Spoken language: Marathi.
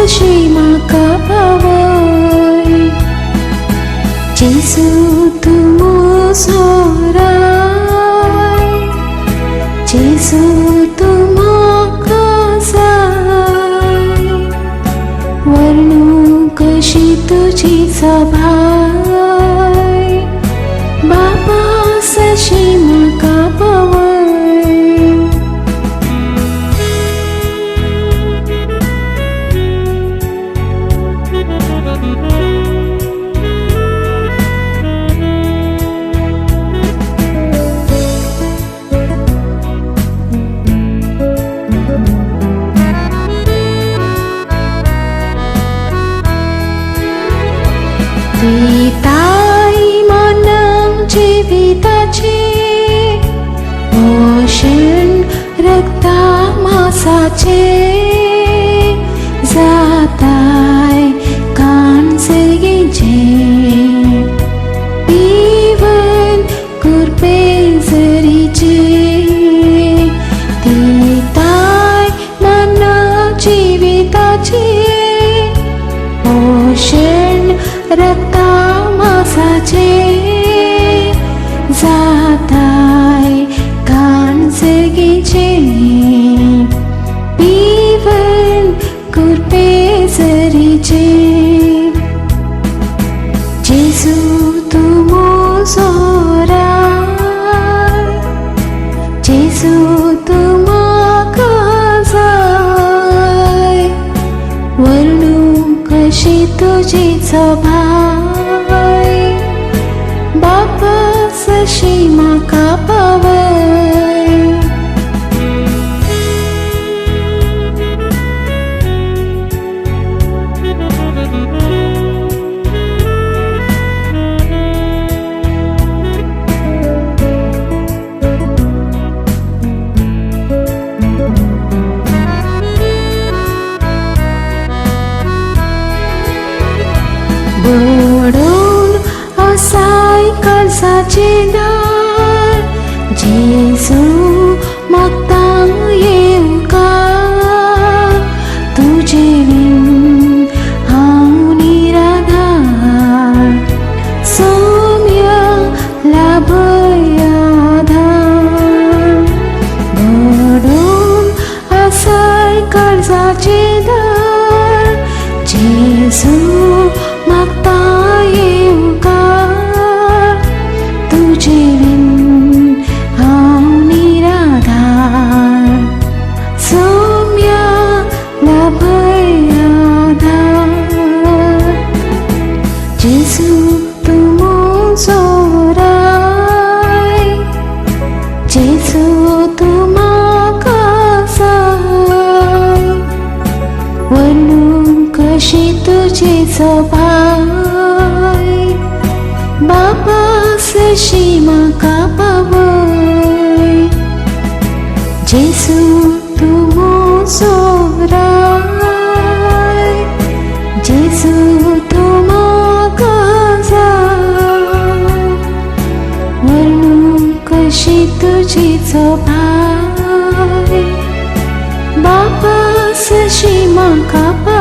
सशी म्हाका पावय जेजू तूं म्हजो राय जेजू तूं म्हाका जाय वर्णूंक कशी तुजी सभाय बाबा सशी म्हाका पावय Witaj manang जिविताचे पोषण रक्ता मांसाचे जाताय कान सर्गेचे पिवन कुरपे जरीचे दिताय manang जिविताचे पोषण रक्ता मांसाचे जाताय कान जगीचे पिवन कुरपे जरीचे जेजू तूं म्हजो राय जेजू तूं म्हाका जाय वर्णूंक कशी तुजी सभाय बाबा सशी म्हाका पावय बोडून आसाय काळजाचे दार जेजू मागता येवकार तुजे विण हांव निराधार सौम्य लाभय आधार बोडून आसाय काळजाचे दार जेजू मागता येवकार तुजे विण हांव निराधार सौम्य लाभय आधार जेजू तूं म्हजो राय जेजू तूं म्हाका जाय वर्णूंक कशी तुजी सभाय बाबा सशी म्हाका पावय जेजू तूं म्हजो राय जेजू तूं म्हाका जाय वर्णूंक कशी तुजी सभाय बाबा सशी म्हाका पावय